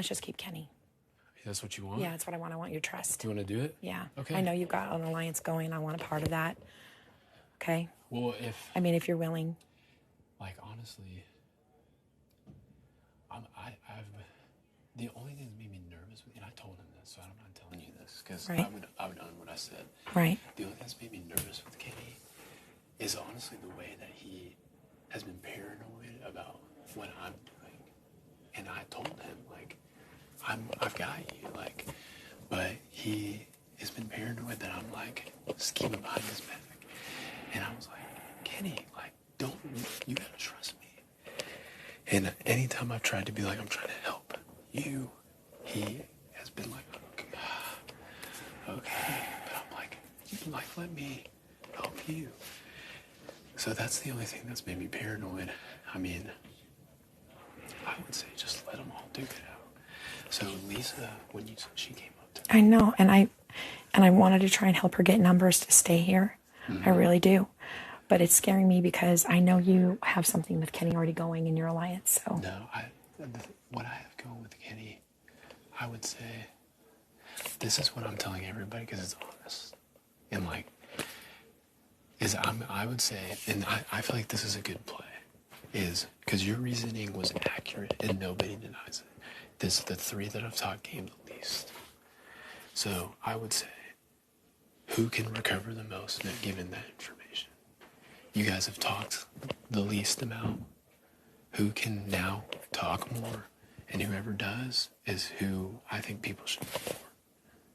Let's just keep Kenny. That's what you want? Yeah, that's what I want. I want your trust. You want to do it? Yeah. Okay. I know you've got an alliance going. I want a part of that. Okay? Well, if you're willing. Like, honestly, the only thing that made me nervous, and I told him this, so I don't mind telling you this, because right. I would done what I said. Right. The only thing that's made me nervous with Kenny is honestly the way that he has been paranoid about what I'm doing. And I told him, like, I've got you, like, but he has been paranoid that I'm, like, scheming behind his back. And I was like, Kenny, like, you gotta trust me. And anytime I've tried to be like, I'm trying to help you, he has been like, okay. But I'm like, let me help you. So that's the only thing that's made me paranoid. I mean, I would say just let them all duke it out. So Lisa, she came up to me. I know, and I wanted to try and help her get numbers to stay here. Mm-hmm. I really do. But it's scaring me because I know you have something with Kenny already going in your alliance. So no, what I have going with Kenny, I would say, this is what I'm telling everybody because it's honest. And like, I would say, and I feel like this is a good play, is because your reasoning was accurate and nobody denies it. The three that I've taught came the least. So I would say, who can recover the most given that information? You guys have talked the least amount. Who can now talk more? And whoever does is who I think people should vote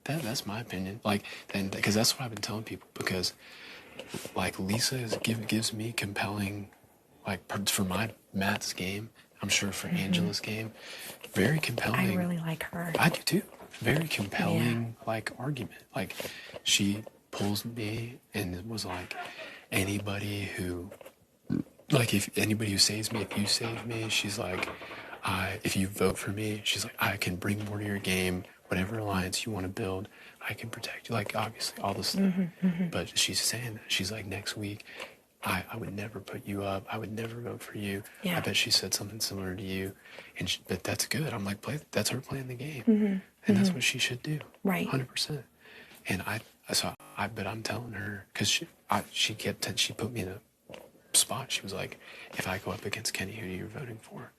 for. That's my opinion. Like, and because that's what I've been telling people. Because, like, Lisa gives me compelling, like, for Matt's game. I'm sure for Angela's game, very compelling. I really like her. I do too. Very compelling, like, argument. Like, she pulls me and it was like, anybody who saves me, if you save me, she's like, if you vote for me, she's like, I can bring more to your game, whatever alliance you want to build, I can protect you. Like, obviously, all this stuff. Mm-hmm, mm-hmm. But she's saying that. She's like, next week, I would never put you up. I would never vote for you. Yeah. I bet she said something similar to you. But that's good. I'm like, that's her playing the game. Mm-hmm, and that's what she should do. Right. 100%. And but I'm telling her, because she put me in a spot. She was like, if I go up against Kenny, who are you voting for?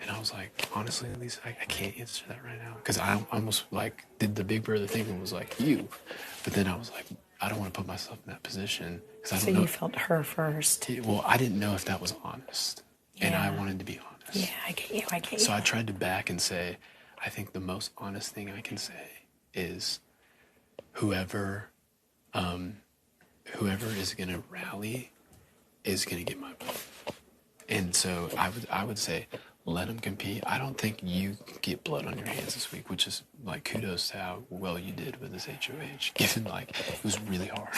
And I was like, honestly, at least I can't answer that right now. Because I almost like did the big brother thing and was like, you. But then I was like, I don't want to put myself in that position. So you felt her first. Well, I didn't know if that was honest. Yeah. And I wanted to be honest. Yeah, I get you. So I tried to back and say, I think the most honest thing I can say is whoever is going to rally is going to get my vote. And so I would say, let them compete. I don't think you get blood on your hands this week, which is like kudos to how well you did with this HOH. Given like it was really hard.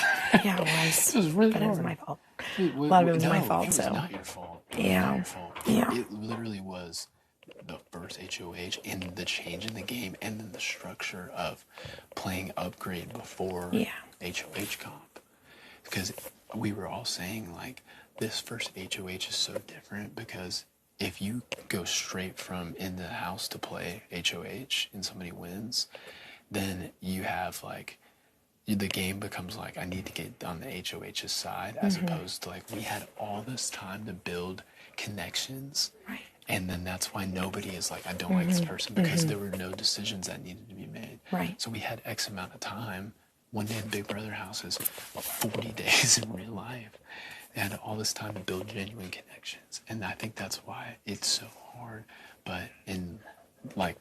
Yeah, it was. It was really hard. But it was my fault. A lot of it was my fault. It was not your fault. It was not your fault. Yeah. It literally was the first HOH and the change in the game and then the structure of playing upgrade before HOH comp. Because we were all saying like this first HOH is so different because if you go straight from in the house to play HOH and somebody wins, then you have like, the game becomes like, I need to get on the HOH's side as opposed to like, we had all this time to build connections. Right. And then that's why nobody is like, I don't like this person because there were no decisions that needed to be made. Right. So we had X amount of time. One day in Big Brother house is 40 days in real life. They had all this time to build genuine connections. And I think that's why it's so hard. But in like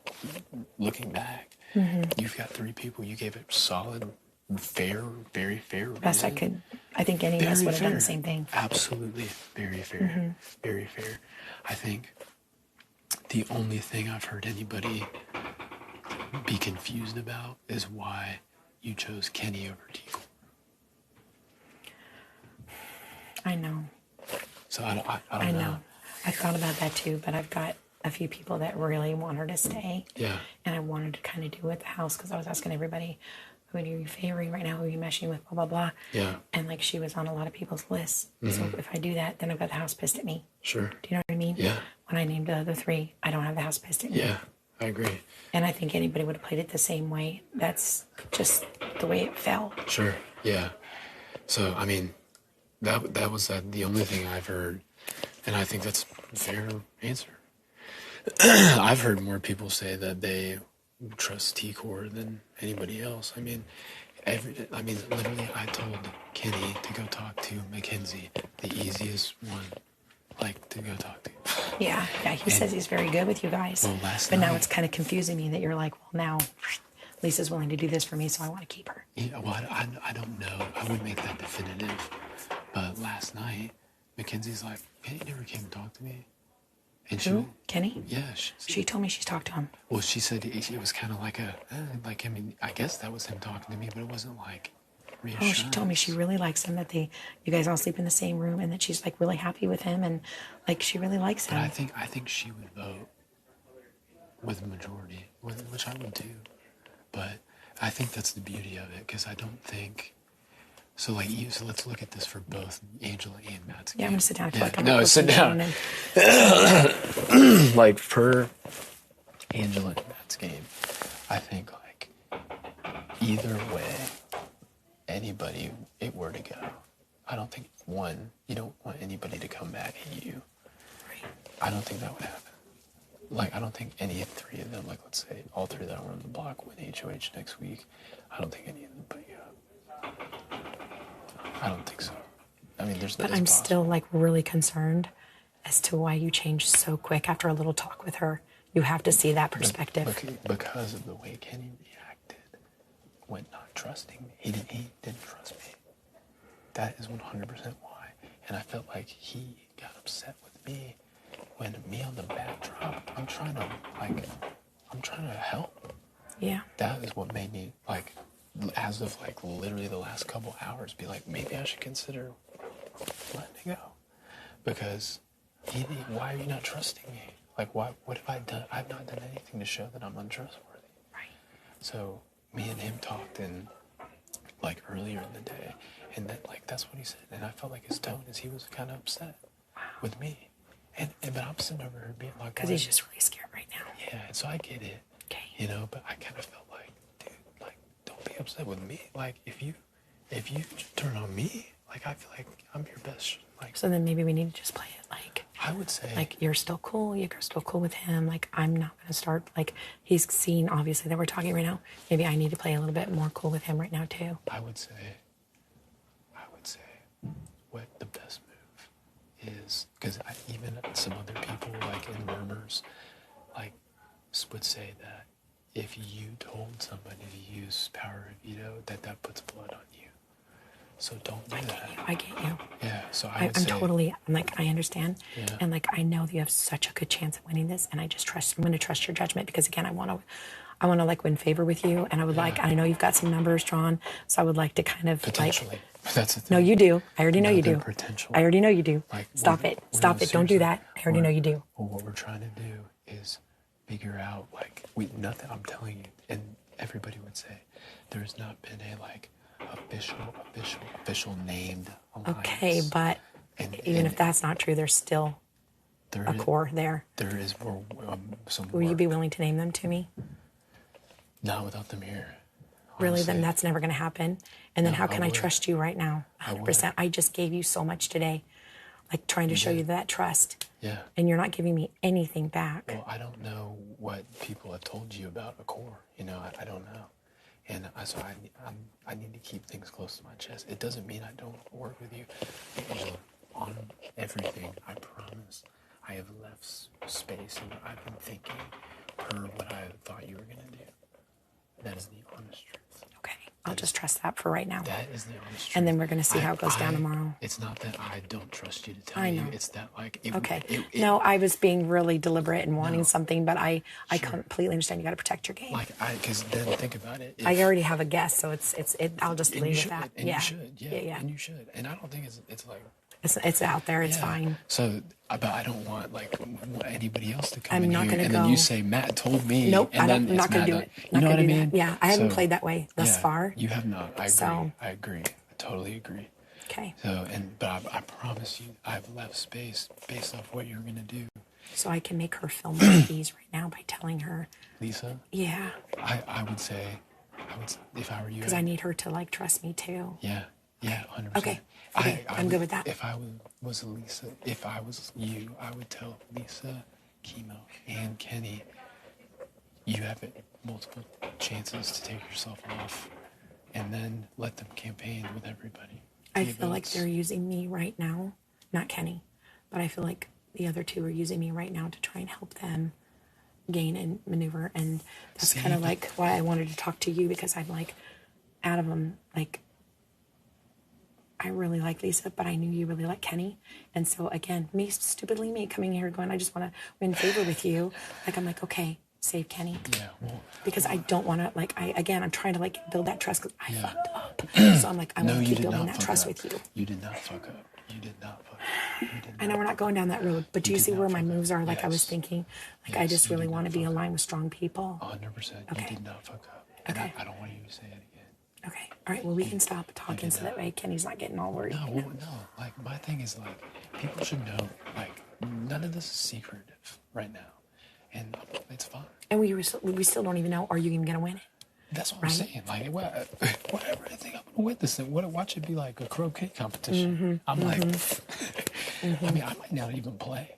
looking back, you've got three people. You gave it solid, fair, very fair. Best I could. I think any of us would have done the same thing. Absolutely. Very fair. Very fair. I think the only thing I've heard anybody be confused about is why you chose Kenny over Teagle. I know. So I don't know. I thought about that too, but I've got a few people that really want her to stay. Yeah. And I wanted to kind of do with the house because I was asking everybody, who are you favoring right now? Who are you meshing with? Blah, blah, blah. Yeah. And like she was on a lot of people's lists. So if I do that, then I've got the house pissed at me. Sure. Do you know what I mean? Yeah. When I named the other three, I don't have the house pissed at me. Yeah. I agree. And I think anybody would have played it the same way. That's just the way it fell. Sure. Yeah. So I mean, that was the only thing I've heard, and I think that's a fair answer. I've heard more people say that they trust T-Core than anybody else. I mean, literally, I told Kenny to go talk to Mackenzie, the easiest one, like, to go talk to. Yeah, he says he's very good with you guys. Well, last but now night- it's kind of confusing me that you're like, well, now Lisa's willing to do this for me, so I want to keep her. Yeah, well, I don't know. I would make that definitive. But last night, Mackenzie's like, Kenny never came and talked to me. And Who? Kenny? Yeah. She told me she's talked to him. Well, she said it was kind of like I mean, I guess that was him talking to me, but it wasn't like reassurance. Oh, she told me she really likes him, that you guys all sleep in the same room, and that she's like really happy with him, and like she really likes him. But I think she would vote with the majority, which I would too. But I think that's the beauty of it, because I don't think. So let's look at this for both Angela and Matt's game. Yeah, I'm gonna sit down. No, sit down. Like for Angela and Matt's game, I think like either way, anybody it were to go, I don't think you don't want anybody to come back at you. I don't think that would happen. Like I don't think any three of them, like let's say all three that were on the block win HOH next week, I don't think any of them put you up. I don't think so. I mean, But I'm still like really concerned as to why you changed so quick after a little talk with her. You have to see that perspective. Because of the way Kenny reacted when not trusting me. He didn't trust me. That is 100% why. And I felt like he got upset with me when me on the backdrop, I'm trying to help. Yeah. That is what made me like, as of like literally the last couple hours, be like, maybe I should consider letting it go. Because why are you not trusting me? Like, what have I done? I've not done anything to show that I'm untrustworthy. Right. So me and him talked like earlier in the day, and that's what he said. And I felt like his tone is he was kind of upset with me. But I'm sitting over here being like, Because he's just really scared right now. yeah, and so I get it. Okay. You know, but I kind of felt like, dude, like, don't be upset with me. Like, if you turn on me, like, I feel like I'm your best. Like, So then maybe we need to just play it like, I would say, like you're still cool. You're still cool with him. Like I'm not going to start. Like he's seen obviously that we're talking right now. Maybe I need to play a little bit more cool with him right now too. I would say, what the best move is, because even some other people, like in rumors, like would say that if you told somebody to use power of veto, that puts blood on you. So don't do that. I get you. Yeah. So I'm totally. I'm like I understand, Yeah. and like I know that you have such a good chance of winning this, and I just trust. I'm going to trust your judgment because again, I want to like win favor with you, and I would like. I know you've got some numbers drawn, so I would like to kind of potentially. like. That's the thing. No, you do. I already know you do. Potential. I already know you do. Like, Stop it. Stop it. Don't do that. I already know you do. Well, what we're trying to do is figure out like nothing. I'm telling you, and everybody would say there's not been a like official named alliance. Okay, but even if that's not true, there's still a core there. There is more. Some. Will you be willing to name them to me? Not without them here. Really? honestly. Then that's never going to happen. And then No, how can I would. trust you right now? 100%. I just gave you so much today, like trying to show you that trust. Yeah. And you're not giving me anything back. Well, I don't know what people have told you about a core. You know, I don't know. And so I need to keep things close to my chest. It doesn't mean I don't work with you. Angela, on everything, I promise. I have left space and I've been thinking per what I thought you were going to do. That is the honest truth. Okay. I'll just trust that for right now. That is the honest truth. And then we're going to see how it goes down tomorrow. It's not that I don't trust you to tell I you. know. It's that like... Okay. No, I was being really deliberate and wanting something, but I completely understand you got to protect your game. Because then think about it. I already have a guess, so I'll just And leave you with should, that. and Yeah. you should, Yeah. and you should. And I don't think it's like... It's out there. It's Yeah. fine. So, but I don't want like anybody else to come I'm in not here gonna and go. then you say Matt told me. Nope, and I'm not going to do it. You know what I do mean? that. Yeah, I haven't So, played that way thus yeah, far. You have not. I agree. So- I agree. I totally agree. Okay. So, but I promise you, I've left space based off what you're gonna do, So I can make her feel more at ease right now by telling her, Lisa, yeah, I would say, if I were you, because I need her to like trust me too. yeah, yeah, 100%. Okay. Okay, I'm good with that. If I was Lisa, if I was you, I would tell Lisa, Chemo, and Kenny, you have multiple chances to take yourself off, and then let them campaign with everybody. I feel like they're using me right now, not Kenny, but I feel like the other two are using me right now to try and help them gain and maneuver. And that's See, kind of but- like why I wanted to talk to you, because I'm like, out of them, like, I really like Lisa, but I knew you really like Kenny. And so again, stupidly me coming here going, I just want to win favor with you. Like, I'm like, okay, save Kenny. Yeah, well, Because I don't want to, like, I'm trying to like build that trust because I Yeah. fucked up. So I'm like, I no, want to you keep did building not that fuck trust up. with you. You did not fuck up. You did not fuck up. You did I know we're not going down that road, but do you did see not where my fuck up. moves are? Like I was Yes. thinking, like I Yes, just you really did want to not be fuck up. aligned with strong people. 100%. Okay. You did not fuck up. And Okay. I don't want you to say it again. Okay. All right. Well, we can stop talking did so that not. way Kenny's not getting all worried. No, well, no. Like, my thing is, like, people should know, like, none of this is secretive right now. And it's fine. And we still don't even know, are you even going to win it? That's what Right. I'm saying. Like, whatever. I think I'm going to win this thing. Watch it be like a croquet competition. I'm like, I mean, I might not even play.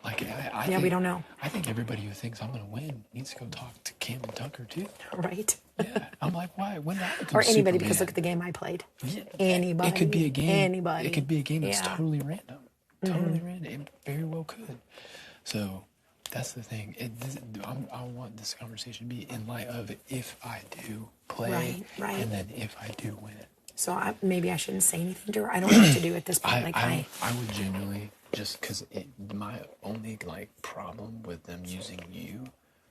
Like, I Yeah, we think- don't know. I think everybody who thinks I'm going to win needs to go talk to Cam and Tucker, too. Right? Yeah. I'm like, why? When did I become Or anybody, because Superman? look at the game I played. Yeah, Anybody. It could be a game. Anybody. It could be a game that's Yeah. totally random. Totally random. It very well could. So that's the thing. I want this conversation to be in light of if I do play, Right. and then if I do win it. So maybe I shouldn't say anything to her. I don't know what to do at this point. I would genuinely just because my only like problem with them using you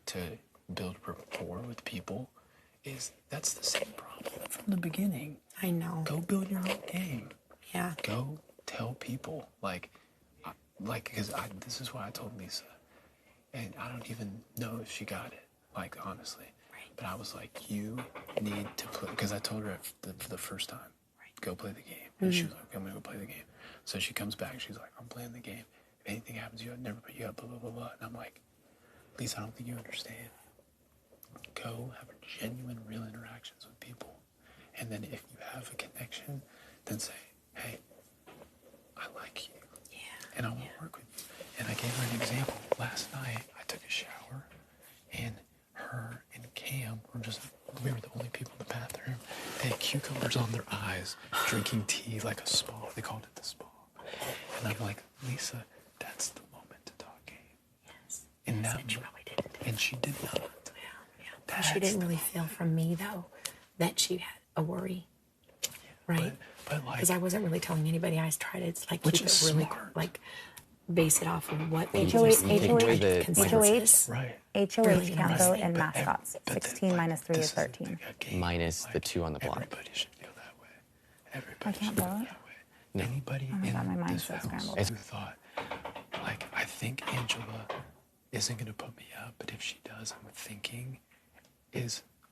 to build rapport with people is that's the same problem from the beginning. I know. Go build your own game. Yeah. Go tell people because this is what I told Lisa, and I don't even know if she got it, like honestly. Right. But I was like, you need to play, because I told her the first time, go play the game, and she was like, I'm gonna go play the game. So she comes back, she's like, I'm playing the game. If anything happens, I'd never put you up, blah blah blah blah. And I'm like, Lisa, I don't think you understand. Go have genuine, real interactions with people, and then if you have a connection, then say, hey, I like you. Yeah. And I want to work with you. And I gave her an example. Last night, I took a shower, and her and Cam we were the only people in the bathroom. They had cucumbers on their eyes, drinking tea like a spa. They called it the spa. And I'm like, Lisa, that's the moment to talk game. Yes. And Yes, now, and she probably did. and she did not. Yeah. She didn't really feel from me, though, that she had a worry. Right? But like, Because I wasn't really telling anybody. I tried to like Which keep is it really smart. like base it off of what HOH people were saying. HOH Consensus. right. Really can't vote in interesting. mascots. But then, 16 minus 3 this is the 13. thing, a game, Minus the 2 on the block. Everybody should feel that way. Everybody I can't should feel vote? that way. Anybody Oh my God, my in mind's this so house scrambled. who thought, like, I think Angela isn't going to put me up, but if she does, I'm thinking,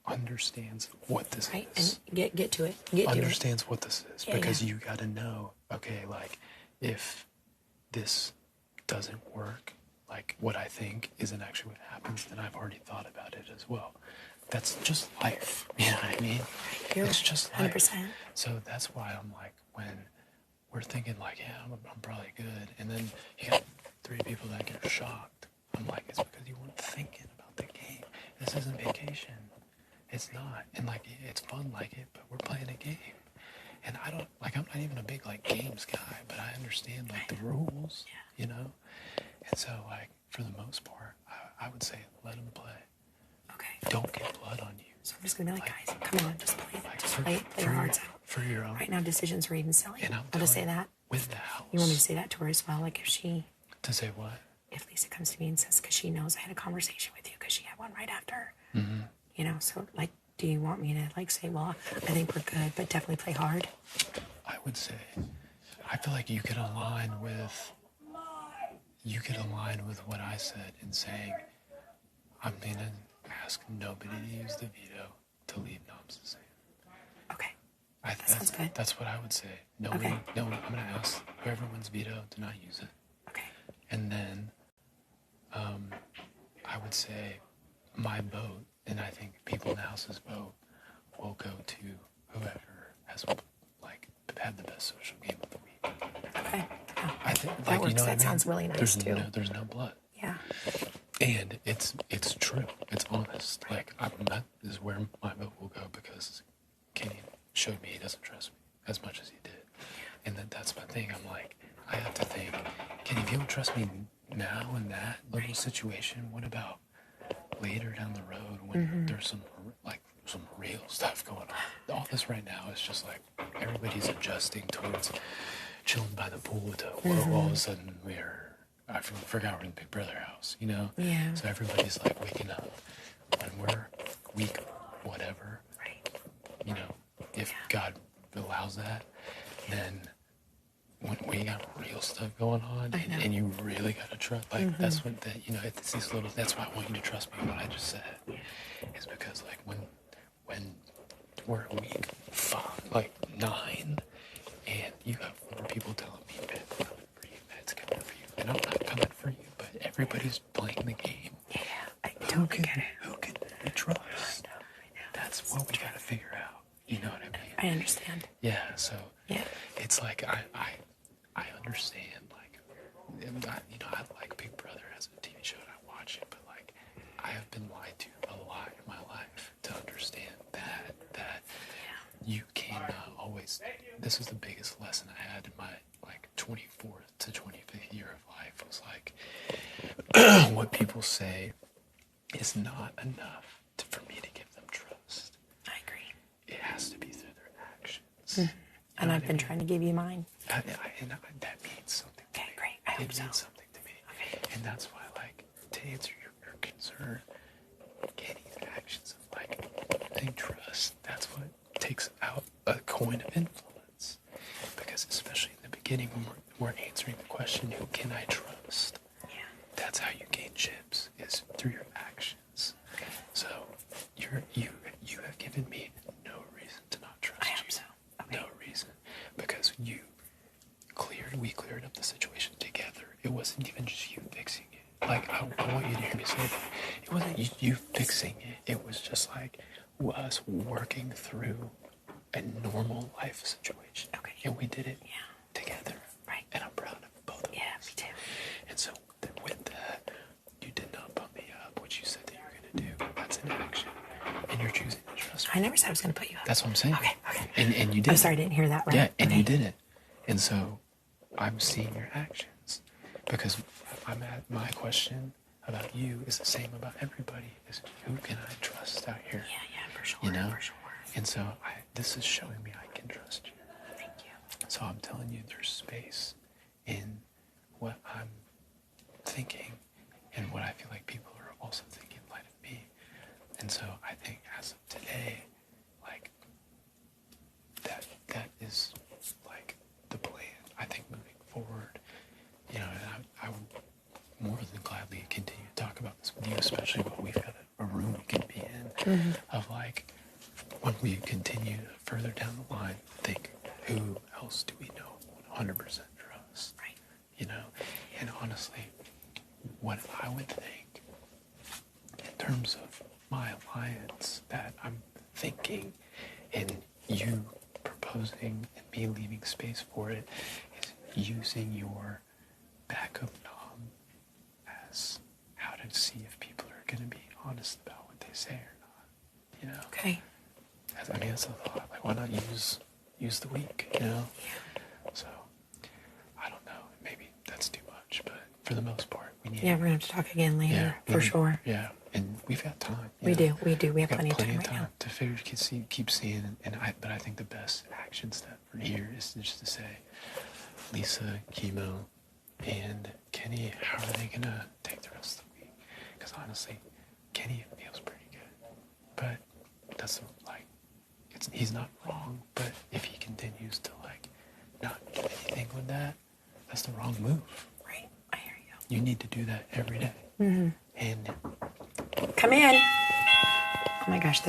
understands what this Right? is. And get to it. Get to it. Understands what this is. Yeah, because yeah. you got to know, okay, like, if this doesn't work, like, what I think isn't actually what happens, then I've already thought about it as well. That's just life. You know what I mean? You're It's right, just life. 100%. So that's why I'm like, when we're thinking like, yeah, I'm probably good, and then you got 3 people that get shocked. I'm like, it's because you weren't thinking about the game. This isn't vacation. It's not. And like, it's fun like it, but we're playing a game. And I don't, like, I'm not even a big like games guy, but I understand like the rules, you know? And so like, for the most part, I would say let them play. Okay. Don't get blood on you. So I'm just gonna be like, guys, come on, just play it. Like, Just play your hearts out. For your own. Right now, decisions are even silly. And I'm I'll just say telling you, that. with the house. You want me to say that to her as well? Like To say what? if Lisa comes to me and says, because she knows I had a conversation with you, because she had one right after. Mm-hmm. You know, so like, do you want me to like say, well, I think we're good, but definitely play hard? I would say, I feel like you could align with what I said in saying, I'm gonna ask nobody to use the veto to leave knobs the same. Okay. That sounds good. That's what I would say. Nobody, Okay. no, I'm gonna ask whoever wins veto to not use it. Okay. And then would say my vote, and I think people in the house's vote, will go to whoever has like had the best social game of the week. Okay. Yeah. I think That works. what That sounds really nice, too. There's no blood. Yeah. And it's true. It's honest. Like that is where my vote will go because Kenny showed me he doesn't trust me as much as he did, and that's my thing. I'm like, I have to think, Kenny, if you don't trust me now in that little situation, what about later down the road when there's some real stuff going on? All this right now is just like everybody's adjusting towards chilling by the pool to all of a sudden I forgot we're in the Big Brother house, you know? Yeah. So everybody's like waking up. When we're week whatever, Right. you know, if God allows that, then when we got real stuff going on and you really got to trust, like that's what that, you know, it's these little, that's why I want you to trust me what I just said. Is because like when we're a week 9 and you have 4 people telling me, Matt's coming for you, Matt's coming for you, and I'm not coming for you, but everybody's playing the game. Yeah. I totally get it. Who can we trust? That's what we got to figure out. You know what I mean? I understand. Yeah. So Yeah. it's like I understand. Like, I like Big Brother as a TV show and I watch it, but like I have been lied to a lot in my life to understand that you cannot always. This is the biggest lesson I had in my like 24th to 25th year of life was like what people say is not enough for me to give them trust. I agree. It has to be through their actions. And I've been trying to give you mine. And that means something to Okay, me. great. I hope It so. means something to me. Okay. And that's why, like, to answer your concern, Kenny's actions of, like, putting trust, that's what takes out a coin of influence. Because especially in the beginning when we're answering the question, who can I trust? Yeah. That's how you gain chips, is through your actions. So you have given me no reason to not trust I you. hope so. Okay. No reason. Because we cleared up the situation together. It wasn't even just you fixing it. Like, I want you to hear me say that. It wasn't you fixing it. It was just like us working through a normal life situation. Okay. And we did it Yeah. together. Right. And I'm proud of both of Yeah, us. me too. And so with that, you did not bump me up, what you said that you were going to do. That's an action. And you're choosing to trust me. I never said I was going to put you up. That's what I'm saying. Okay. And you did. I'm sorry, I didn't hear that right. Yeah, and okay. you did it. And so I'm seeing your actions. Because my question about you is the same about everybody. Is who can I trust out here? Yeah, for sure. You know? For sure. And so this is showing me I can trust you. Thank you. So I'm telling you there's space in what I'm thinking and what I feel like people are also thinking in light of me. And so I think as of today, like that is like the plan. I think moving forward, you know, and I would more than gladly continue to talk about this with you, especially when we've got a room we can be in of like when we continue further down the line, think who else do we know 100% trust? Right. You know, and honestly, what I would think in terms of my alliance that I'm thinking and you proposing and me leaving space for it is using your backup nom as how to see if people are going to be honest about what they say or not. You know? Okay. I mean, that's a thought. Like, why not use the week, you know? So, I don't know. Maybe that's too much, but for the most part, we need. Yeah, we're going to have to talk again later, we for need- sure. Yeah, and we've got time. you We know? do. We have We've got plenty of time right now. to figure, keep seeing, but I think the best action step from here is just to say, Lisa, Chemo, and Kenny, how are they gonna take the rest of the week? Because honestly, Kenny feels pretty good, but that's like, he's not wrong. But if he continues to like not do anything with that, that's the wrong move. Right. I hear you. You need to do that every day. And Come in. Oh my gosh,